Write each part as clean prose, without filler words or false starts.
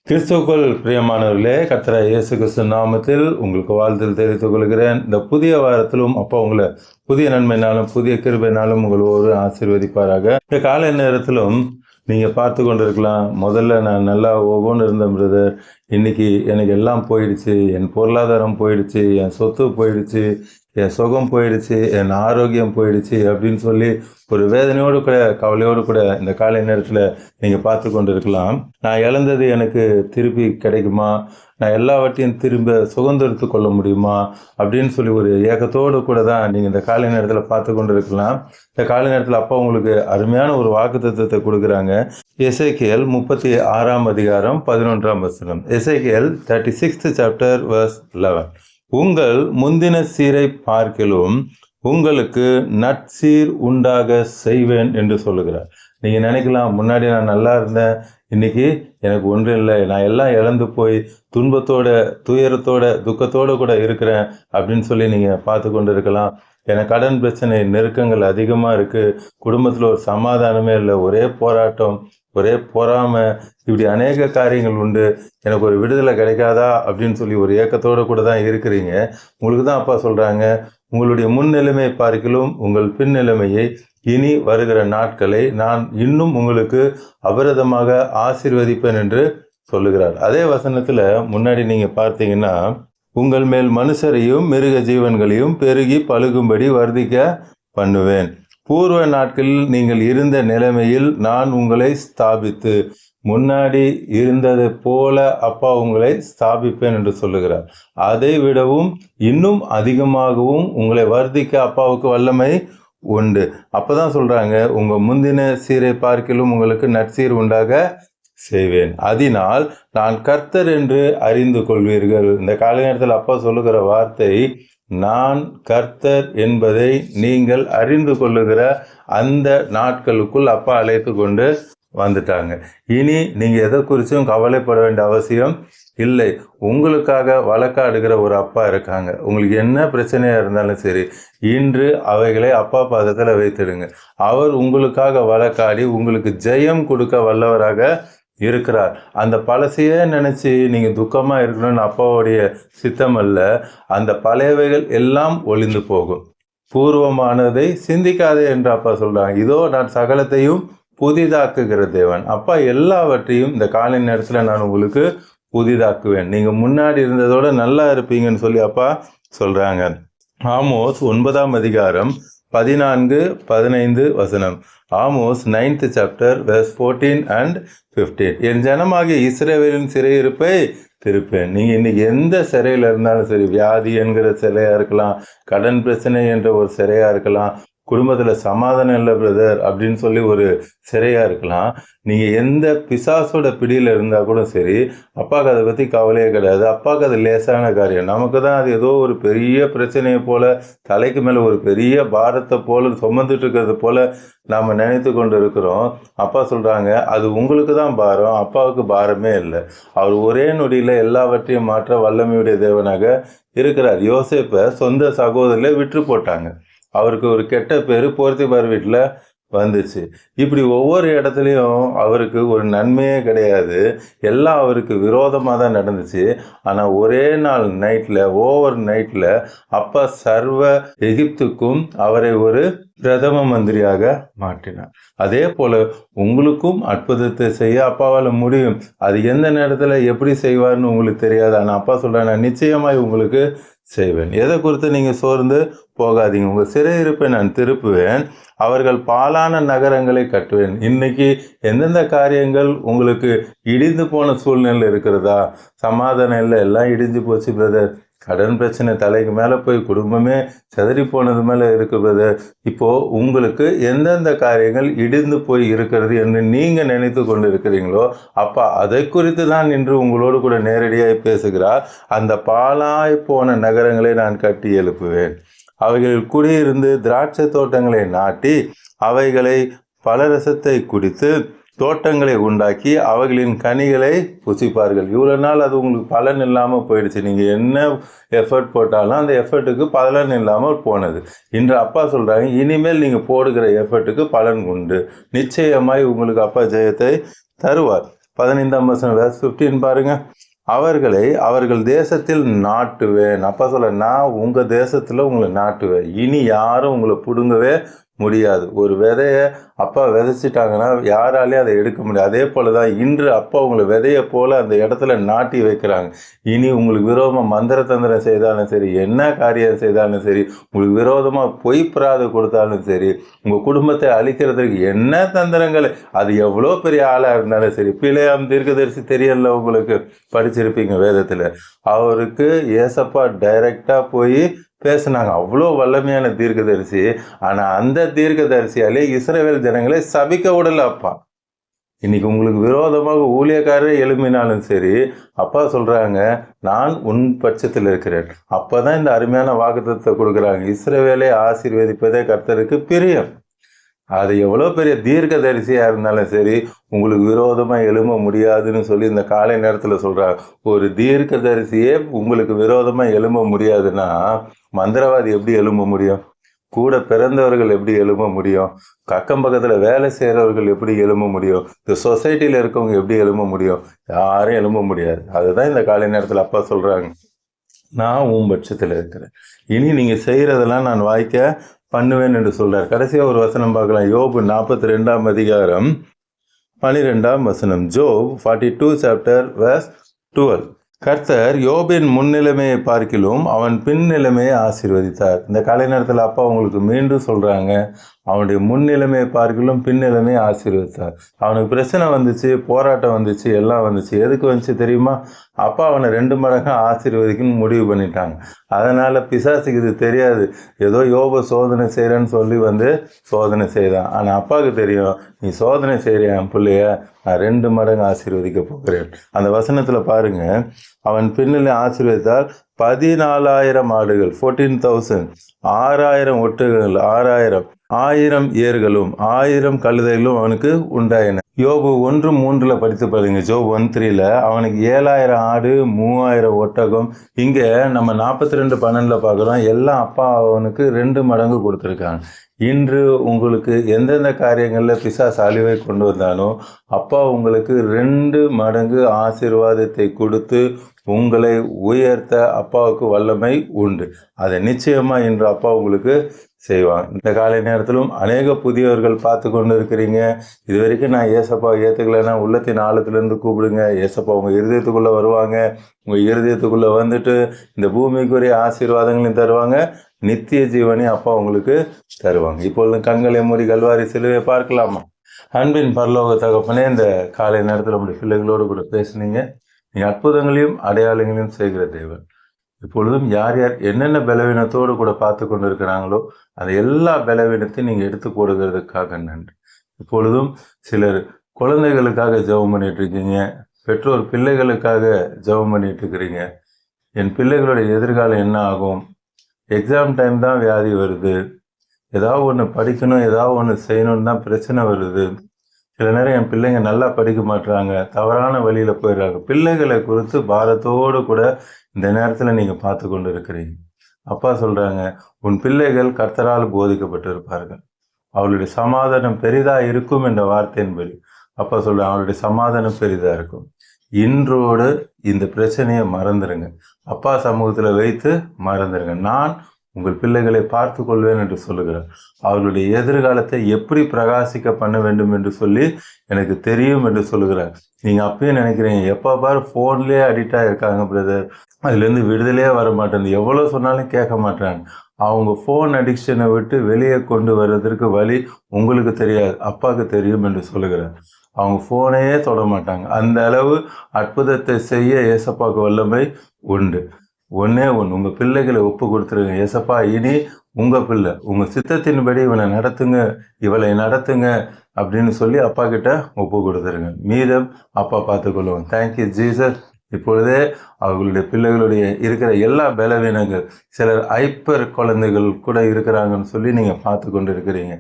கிறிஸ்துவுக்குள் பிரியமானவர்களே, கர்த்தராகிய இயேசு கிறிஸ்து நாமத்தில் உங்களுக்கு வாழ்த்தில் தெரிவித்துக் கொள்கிறேன். இந்த புதிய வாரத்திலும் அப்பா உங்களை புதிய நன்மையினாலும் புதிய கிருபையினாலும் உங்களோடு ஆசீர்வதிப்பாராக. இந்த காலை நேரத்திலும் நீங்கள் பார்த்து கொண்டிருக்கலாம். முதல்ல நான் நல்லா ஒவ்வொன்று இருந்தேன் பிரதர், இன்னைக்கு எனக்கு எல்லாம் போயிடுச்சு, என் பொருளாதாரம் போயிடுச்சு, என் சொத்து போயிடுச்சு, என் சுகம் போயிடுச்சு, என் ஆரோக்கியம் போயிடுச்சு அப்படின்னு சொல்லி ஒரு வேதனையோடு கூட கவலையோடு கூட இந்த காலை நேரத்தில் நீங்கள் பார்த்து கொண்டு இருக்கலாம். நான் இழந்தது எனக்கு திருப்பி கிடைக்குமா, நான் எல்லாவற்றையும் திரும்ப சுதந்திரத்து கொள்ள முடியுமா அப்படின்னு சொல்லி ஒரு ஏக்கத்தோடு கூட தான் நீங்கள் இந்த காலை நேரத்தில் பார்த்து கொண்டு இருக்கலாம். இந்த காலை நேரத்தில் அப்பா உங்களுக்கு அருமையான ஒரு வாக்குத்தத்தத்தை கொடுக்குறாங்க. எசேக்கியேல் 36 அதிகாரம் 11 வசனம். எசேக்கியேல் 36th chapter verse 11. உங்கள் முந்தின சீரை பார்க்கிலும் உங்களுக்கு நற்சீர் உண்டாக செய்வேன் என்று சொல்லுகிறார். நீங்கள் நினைக்கலாம், முன்னாடி நான் நல்லா இருந்தேன், இன்னைக்கு எனக்கு ஒன்றும் இல்லை, நான் எல்லாம் இழந்து போய் துன்பத்தோட துயரத்தோட துக்கத்தோடு கூட இருக்கிறேன் அப்படின்னு சொல்லி நீங்கள் பார்த்து கொண்டு இருக்கலாம். எனக்கு கடன் பிரச்சனை நெருக்கங்கள் அதிகமாக இருக்குது, குடும்பத்தில் ஒரு சமாதானமே இல்லை, ஒரே போராட்டம், ஒரே பொறாமை, இப்படி அநேக காரியங்கள் உண்டு, எனக்கு ஒரு விடுதலை கிடைக்காதா அப்படின்னு சொல்லி ஒரு ஏக்கத்தோடு கூட தான் இருக்கிறீங்க. உங்களுக்கு தான் அப்பா சொல்கிறாங்க, உங்களுடைய முன்னிலைமை பார்க்கிலும் உங்கள் பின்னிலைமையை இனி வருகிற நாட்களை நான் இன்னும் உங்களுக்கு அபரிதமாக ஆசீர்வதிப்பேன் என்று சொல்லுகிறார். அதே வசனத்தில் முன்னாடி நீங்கள் பார்த்தீங்கன்னா, உங்கள் மேல் மனுஷரையும் மிருக ஜீவன்களையும் பெருகி பழுகும்படி வர்த்திக்க பண்ணுவேன். பூர்வ நாட்களில் நீங்கள் இருந்த நிலைமையில் நான் உங்களை ஸ்தாபித்து, முன்னாடி இருந்ததை போல அப்பா உங்களை ஸ்தாபிப்பேன் என்று சொல்லுகிறார். அதை விடவும் இன்னும் அதிகமாகவும் உங்களை வர்த்திக்க அப்பாவுக்கு வல்லமை உண்டு. அப்பதான் சொல்றாங்க, உங்க முந்தின சீரை பார்க்கிலும் உங்களுக்கு நற்சீர் உண்டாக செய்வேன், அதனால் நான் கர்த்தர் என்று அறிந்து கொள்வீர்கள். இந்த கால நேரத்தில் அப்பா சொல்லுகிற வார்த்தை, நான் கர்த்தர் என்பதை நீங்கள் அறிந்து கொள்ளுகிற அந்த நாட்களுக்குள் அப்பா அழைத்து கொண்டு வந்துட்டாங்க. இனி நீங்கள் எதை குறித்தும் கவலைப்பட வேண்டிய அவசியம் இல்லை. உங்களுக்காக வழக்காடுகிற ஒரு அப்பா இருக்காங்க. உங்களுக்கு என்ன பிரச்சனையாக இருந்தாலும் சரி, இன்று அவைகளை அப்பா பாதத்தில் வைத்திடுங்க. அவர் உங்களுக்காக வழக்காடி உங்களுக்கு ஜெயம் கொடுக்க வல்லவராக இருக்கிறார். அந்த பழசையே நினச்சி நீங்கள் துக்கமாக இருக்கணும்னு அப்பாவுடைய சித்தம் அல்ல. அந்த பழையவைகள் எல்லாம் ஒளிந்து போகும், பூர்வமானதை சிந்திக்காதே என்று அப்பா சொல்கிறாங்க. இதோ நான் சகலத்தையும் புதிதாக்குகிற தேவன். அப்பா எல்லாவற்றையும் இந்த காலை நேரத்தில் நான் உங்களுக்கு புதிதாக்குவேன், நீங்கள் முன்னாடி இருந்ததோட நல்லா இருப்பீங்கன்னு சொல்லி அப்பா சொல்கிறாங்க. ஆமோஸ் 9 அதிகாரம் 14-15 வசனம். Amos 9th chapter verse 14 and 15. என் ஜனமாகிய இஸ்ரவேலின் சிறையிருப்பை திருப்பேன். நீங்கள் இன்னைக்கு எந்த சிறையில் இருந்தாலும் சரி, வியாதி என்கிற சிறையாக இருக்கலாம், கடன் பிரச்சனை என்ற ஒரு சிறையாக இருக்கலாம், குடும்பத்தில் சமாதானம் இல்லை பிரதர் அப்படின்னு சொல்லி ஒரு சிறையாக இருக்கலாம், நீங்கள் எந்த பிசாசோட பிடியில் இருந்தால் கூட சரி, அப்பாவுக்கு அதை பற்றி கவலையே கிடையாது. அப்பாவுக்கு அது லேசான காரியம். நமக்கு தான் அது ஏதோ ஒரு பெரிய பிரச்சனையை போல், தலைக்கு மேலே ஒரு பெரிய பாரத்தை போல் சுமந்துட்டு இருக்கிறது போல் நாம் நினைத்து கொண்டு இருக்கிறோம். அப்பா சொல்கிறாங்க, அது உங்களுக்கு தான் பாரம், அப்பாவுக்கு பாரமே இல்லை. அவர் ஒரே நொடியில் எல்லாவற்றையும் மாற்ற வல்லமையுடைய தேவனாக இருக்கிறார். யோசேப்பை சொந்த சகோதரில் விற்று போட்டாங்க, அவருக்கு ஒரு கெட்ட பேர் போர்த்திபார் வீட்டில் வந்துச்சு. இப்படி ஒவ்வொரு இடத்துலையும் அவருக்கு ஒரு நன்மையே கிடையாது, எல்லாம் அவருக்கு விரோதமாக தான் நடந்துச்சு. ஆனால் ஒரே நாள் நைட்டில், ஓவர் நைட்டில் அப்பா சர்வ எகிப்துக்கும் அவரை ஒரு பிரதம மந்திரியாக மாற்றினார். அதே போல் உங்களுக்கும் அற்புதத்தை செய்ய அப்பாவால் முடியும். அது எந்த நேரத்தில் எப்படி செய்வார்னு உங்களுக்கு தெரியாது. ஆனால் அப்பா சொல்கிறேன், நான் நிச்சயமாய் உங்களுக்கு செய்வேன். எதை குறித்து நீங்கள் சோர்ந்து போகாதீங்க. உங்கள் சிறையிருப்பை நான் திருப்புவேன், அவர்கள் பாலான நகரங்களை கட்டுவேன். இன்னைக்கு எந்தெந்த காரியங்கள் உங்களுக்கு இடிந்து போன சூழ்நிலை இருக்கிறதா? சமாதானம் இல்லை, எல்லாம் இடிஞ்சு போச்சு பிரதர், கடன் பிரச்சனை தலைக்கு மேலே போய் குடும்பமே செதறி போனது மேலே இருக்குது பிரதர். இப்போது உங்களுக்கு எந்தெந்த காரியங்கள் இடிந்து போய் இருக்கிறது என்று நீங்கள் நினைத்து கொண்டு இருக்கிறீங்களோ, அப்பா அதை குறித்து தான் இன்று உங்களோடு கூட நேரடியாக பேசுகிறார். அந்த பாலாய் போன நகரங்களை நான் கட்டி எழுப்புவேன், அவைகளில் குடியிருந்து திராட்சை தோட்டங்களை நாட்டி அவைகளை பலரசத்தை குடித்து தோட்டங்களை உண்டாக்கி அவைகளின் கனிகளை புசிப்பார்கள். இவ்வளோ நாள் அது உங்களுக்கு பலன் இல்லாமல் போயிடுச்சு. நீங்கள் என்ன எஃபர்ட் போட்டாலும் அந்த எஃபர்ட்டுக்கு பலன் இல்லாமல் போனது. இன்று அப்பா சொல்கிறாங்க, இனிமேல் நீங்கள் போடுகிற எஃபர்ட்டுக்கு பலன் உண்டு, நிச்சயமாய் உங்களுக்கு அப்பா ஜெயத்தை தருவார். 15ஆம் வசனம் verse 15 பாருங்க. அவர்களை அவர்கள் தேசத்தில் நாட்டுவேன். அப்பா சொல்ல, நான் உங்க தேசத்துல உங்களை நாட்டுவேன். இனி யாரும் உங்களை புடுங்கவே முடியாது. ஒரு விதைய அப்பா விதைச்சிட்டாங்கன்னா யாராலையும் அதை எடுக்க முடியாது. அதே போலதான் இன்று அப்பா உங்களை விதைய போல அந்த இடத்துல நாட்டி வைக்கிறாங்க. இனி உங்களுக்கு விரோதமா மந்திர தந்திரம் செய்தாலும் சரி, என்ன காரியம் செய்தாலும் சரி, உங்களுக்கு விரோதமா பொய் பிராது கொடுத்தாலும் சரி, உங்க குடும்பத்தை அழிக்கிறதுக்கு என்ன தந்திரங்கள், அது எவ்வளோ பெரிய ஆளா இருந்தாலும் சரி. பிலேயாம் தீர்க்கதரிசி தெரியல, உங்களுக்கு படிச்சிருப்பீங்க வேதத்துல. அவருக்கு ஏசப்பா டைரக்டா போய் பேசினாங்க. அவ்வளோ வல்லமையான தீர்க்கதரிசி. ஆனா அந்த தீர்க்கதரிசியாலே இஸ்ரவேல் ஜனங்களை சபிக்க விடல அப்பா. இன்னைக்கு உங்களுக்கு விரோதமாக ஊழியக்காரர் எழுப்பினாலும் சரி, அப்பா சொல்றாங்க, நான் உன் பட்சத்தில் இருக்கிறேன். அப்பதான் இந்த அருமையான வாக்குத்தத்தத்தை கொடுக்குறாங்க. இஸ்ரவேலை ஆசீர்வதிப்பதே கர்த்தருக்கு பிரியம். அது எவ்வளோ பெரிய தீர்க்கதரிசியா இருந்தாலும் சரி, உங்களுக்கு விரோதமா எழும்ப முடியாதுன்னு சொல்லி இந்த காலை நேரத்தில் சொல்றாங்க. ஒரு தீர்க்கதரிசியே உங்களுக்கு விரோதமா எழும்ப முடியாதுன்னா மந்திரவாதி எப்படி எழும்ப முடியும்? கூட பிறந்தவர்கள் எப்படி எழும்ப முடியும்? அக்கம் பக்கத்துல வேலை செய்யறவர்கள் எப்படி எழும்ப முடியும்? இந்த சொசைட்டில இருக்கவங்க எப்படி எழும்ப முடியும்? யாரும் எழும்ப முடியாது. அதுதான் இந்த காலை நேரத்தில் அப்பா சொல்றாங்க, நான் உன் பட்சத்தில் இருக்கிறேன். இனி நீங்க செய்யறதெல்லாம் நான் வாய்க்க பண்ணுவேன் என்று சொல்றார். கடைசியா ஒரு வசனம் பார்க்கலாம். யோபு 42ஆம் அதிகாரம் 12ஆம் வசனம். ஜோப் 42 சாப்டர் verse 12. கர்த்தர் யோபின் முன்னிலைமையை பார்க்கிலும் அவன் பின் நிலைமையை ஆசீர்வதித்தார். இந்த காலை நேரத்தில் அப்பா உங்களுக்கு மீண்டும் சொல்றாங்க, அவனுடைய முன்னிலைமையை பார்க்கிலும் பின்னிலைமையை ஆசீர்வதித்தார். அவனுக்கு பிரச்சனை வந்துச்சு, போராட்டம் வந்துச்சு, எல்லாம் வந்துச்சு. எதுக்கு வந்துச்சு தெரியுமா? அப்பா அவனை 2 மடங்காக ஆசீர்வதிக்கணும்னு முடிவு பண்ணிட்டாங்க. அதனால பிசாசுக்கு இது தெரியாது. ஏதோ யோப சோதனை செய்யறேன்னு சொல்லி சோதனை செய்தான். ஆனா அப்பாவுக்கு தெரியும், நீ சோதனை செய்யறிய என் பிள்ளைய, நான் 2 மடங்கு ஆசீர்வதிக்க போகிறேன். அந்த வசனத்துல பாருங்க, அவன் பின்னிலை ஆசீர்வதித்தால் 14,000 ஆடுகள் 14,000, 6,000 ஒட்டகங்கள் 6,000, 1000 ஏர்களும் 1000 கழுதைகளும் அவனுக்கு உண்டாயின. யோபு 1:3 படித்து பாருங்க. ஜோப் 1:3 அவனுக்கு 7,000 ஆடு 3,000 ஒட்டகம். இங்க நம்ம 42:12 பார்க்குறோம். எல்லாம் அப்பா அவனுக்கு 2 மடங்கு கொடுத்துருக்காங்க. இன்று உங்களுக்கு எந்தெந்த காரியங்களில் பிசாசு அழிவை கொண்டு வந்தாலும் அப்பா உங்களுக்கு 2 மடங்கு ஆசீர்வாதத்தை கொடுத்து உங்களை உயர்த்த அப்பாவுக்கு வல்லமை உண்டு. அதை நிச்சயமா இன்று அப்பா உங்களுக்கு செய்வாங்க. இந்த காலை நேரத்திலும் அநேக புதியவர்கள் பார்த்து கொண்டு இருக்கிறீங்க. இது வரைக்கும் நான் ஏசப்பா ஏற்றுக்கலைன்னா உள்ளத்தின் ஆழத்திலிருந்து கூப்பிடுங்க. ஏசப்பா உங்கள் இருதயத்துக்குள்ளே வருவாங்க. உங்கள் இருதயத்துக்குள்ளே வந்துட்டு இந்த பூமிக்குரிய ஆசீர்வாதங்களையும் தருவாங்க, நித்திய ஜீவனை அப்பா உங்களுக்கு தருவாங்க. இப்பொழுது கண்களை மூடி கல்வாரி சிலுவை பார்க்கலாமா? அன்பின் பரலோக தகப்பனே, இந்த காலை நேரத்தில் உங்களுடைய பிள்ளைகளோடு கூட பேசுனீங்க. நீ அற்புதங்களையும் அடையாளங்களையும் செய்கிற தேவன். இப்பொழுதும் யார் யார் என்னென்ன பலவீனத்தோடு கூட பார்த்து கொண்டு இருக்கிறாங்களோ அந்த எல்லா பலவீனத்தையும் நீங்கள் எடுத்து போடுகிறதுக்காக நன்றி. இப்பொழுதும் சிலர் குழந்தைகளுக்காக ஜெபம் பண்ணிட்டு இருக்கீங்க, பெற்றோர் பிள்ளைகளுக்காக ஜெபம் பண்ணிட்டு இருக்கிறீங்க. என் பிள்ளைகளுடைய எதிர்காலம் என்ன ஆகும்? எக்ஸாம் டைம் தான் வியாதி வருது, ஏதாவது ஒன்று படிக்கணும், ஏதாவது ஒன்று செய்யணும்னு தான் பிரச்சனை வருது. சில நேரம் என் பிள்ளைங்க நல்லா படிக்க மாட்டுறாங்க, தவறான வழியில் போயிடுறாங்க. பிள்ளைகளை குறித்து பாரத்தோடு கூட இந்த நேரத்தில் நீங்கள் பார்த்து கொண்டு இருக்கிறீங்க. அப்பா சொல்கிறாங்க, உன் பிள்ளைகள் கர்த்தரால் போதிக்கப்பட்டிருப்பார்கள், அவளுடைய சமாதானம் பெரிதாக இருக்கும் என்ற வார்த்தையின்படி அப்பா சொல்கிறாங்க, அவளுடைய சமாதானம் பெரிதாக இருக்கும். இன்றோடு இந்த பிரச்சனையை மறந்துடுங்க, அப்பா சமூகத்தில் வைத்து மறந்துடுங்க. நான் உங்கள் பிள்ளைகளை பார்த்து கொள்வேன் என்று சொல்லுகிறார். அவர்களுடைய எதிர்காலத்தை எப்படி பிரகாசிக்க பண்ண வேண்டும் என்று சொல்லி எனக்கு தெரியும் என்று சொல்லுகிறார். நீங்கள் அப்பயும் நினைக்கிறீங்க, எப்போ பாரு ஃபோன்லேயே அடிக்டாக இருக்காங்க பிரதர், அதுலேருந்து விடுதலையே வர மாட்டேங்குது, எவ்வளோ சொன்னாலும் கேட்க மாட்டாங்க. அவங்க ஃபோன் அடிக்ஷனை விட்டு வெளியே கொண்டு வர்றதற்கு வழி உங்களுக்கு தெரியாது, அப்பாவுக்கு தெரியும் என்று சொல்லுகிறார். அவங்க ஃபோனையே தொட மாட்டாங்க. அந்த அளவு அற்புதத்தை செய்ய ஏசப்பாவுக்கு வல்லமை உண்டு. ஒன்று உங்கள் பிள்ளைகளை ஒப்பு கொடுத்துருங்க. ஏசப்பா, இனி உங்கள் பிள்ளை, உங்கள் சித்தத்தின்படி இவனை நடத்துங்க, இவளை நடத்துங்க அப்படின்னு சொல்லி அப்பா கிட்ட ஒப்பு கொடுத்துருங்க. மீதம் அப்பா பார்த்துக்கொள்ளுவோம். Thank you Jesus. இப்பொழுதே அவர்களுடைய பிள்ளைகளுடைய இருக்கிற எல்லா பலவீனங்கள், சிலர் ஐப்பர் குழந்தைகள் கூட இருக்கிறாங்கன்னு சொல்லி நீங்கள் பார்த்து கொண்டு இருக்கிறீங்க.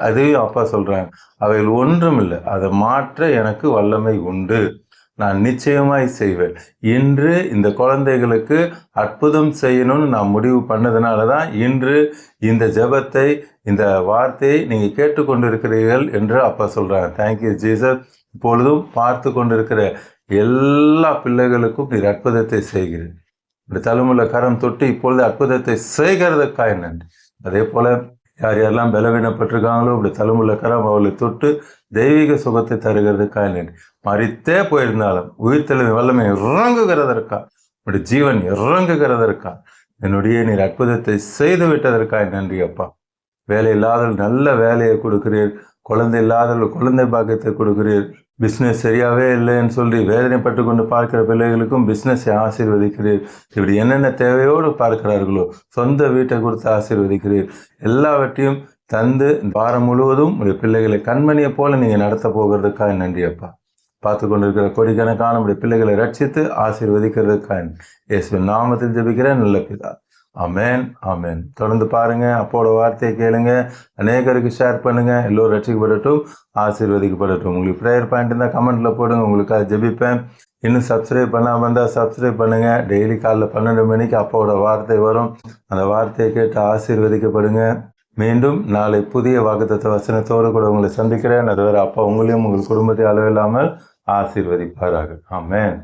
அதையும் அப்பா சொல்கிறாங்க, அவைகள் ஒன்றும் இல்லை, அதை மாற்ற எனக்கு வல்லமை உண்டு. நான் நிச்சயமாய் செய்வேன். இன்று இந்த குழந்தைகளுக்கு அற்புதம் செய்யணும்னு நான் முடிவு பண்ணதுனால தான் இன்று இந்த ஜெபத்தை, இந்த வார்த்தையை நீங்கள் கேட்டுக்கொண்டிருக்கிறீர்கள் என்று அப்பா சொல்கிறாங்க. Thank you Jesus. இப்பொழுதும் பார்த்து கொண்டிருக்கிற எல்லா பிள்ளைகளுக்கும் நீர் அற்புதத்தை செய்கிறேன். இந்த தழுமுள்ள கரம் தொட்டு இப்பொழுது அற்புதத்தை செய்கிறதுக்காக நன்றி. அதே போல யார் யாரெல்லாம் பலவீனப்பட்டிருக்காங்களோ இப்படி தழுமுள்ள கரம் அவளை தொட்டு தெய்வீக சுகத்தை தருகிறதுக்காக நன்றி. மறித்தே போயிருந்தாலும் உயிர்த்தெழுந்த வல்லமை இறங்குகிறதற்கா, உடைய ஜீவன் இறங்குகிறதற்கா, என்னுடைய நீர் அற்புதத்தை செய்து விட்டதற்காக நன்றி அப்பா. வேலை இல்லாதவர்கள் நல்ல வேலையை கொடுக்கிறீர், குழந்தை இல்லாதவர்கள் குழந்தை பாக்கியத்தை கொடுக்கிறீர், பிஸ்னஸ் சரியாகவே இல்லைன்னு சொல்லி வேதனைப்பட்டு கொண்டு பார்க்கிற பிள்ளைகளுக்கும் பிஸ்னஸை ஆசீர்வதிக்கிறீர். இப்படி என்னென்ன தேவையோடு பார்க்கிறார்களோ சொந்த வீட்டை கொடுத்து ஆசீர்வதிக்கிறீர். எல்லாவற்றையும் தந்து வாரம் முழுவதும் உடைய பிள்ளைகளை கண்மணியை போல நீங்கள் நடத்த போகிறதுக்காக நன்றி அப்பா. பார்த்து கொண்டிருக்கிற கோடிக்கணக்கான உடைய பிள்ளைகளை ரட்சித்து ஆசீர்வதிக்கிறதுக்காக இயேசுவின் நாமத்தில் ஜெபிக்கிறேன் நல்ல பிதா. ஆமென், ஆமென். தொடர்ந்து பாருங்க, அப்போட வார்த்தையை கேளுங்க, அநேகருக்கு ஷேர் பண்ணுங்க. எல்லோரும் ரட்சிக்கப்படட்டும், ஆசீர்வதிக்கப்படட்டும். உங்களுக்கு ப்ரேயர் பாயிண்ட் இருந்தால் கமெண்ட்ல போடுங்க, உங்களுக்காக ஜெபிப்பேன். இன்னும் சப்ஸ்கிரைப் பண்ணாமல் வந்தால் சப்ஸ்கிரைப் பண்ணுங்க. டெய்லி காலைல 12 மணிக்கு அப்போட வார்த்தை வரும். அந்த வார்த்தையை கேட்டு ஆசீர்வதிக்கப்படுங்க. மீண்டும் நாளை புதிய வாக்குத்தத்த வசனத்தோடு கூட உங்களை சந்திக்கிறேன். அதுவரை அப்பா உங்களையும் உங்கள் குடும்பத்தை அளவில்லாமல் ஆசீர்வதிப்பாராக. ஆமென்.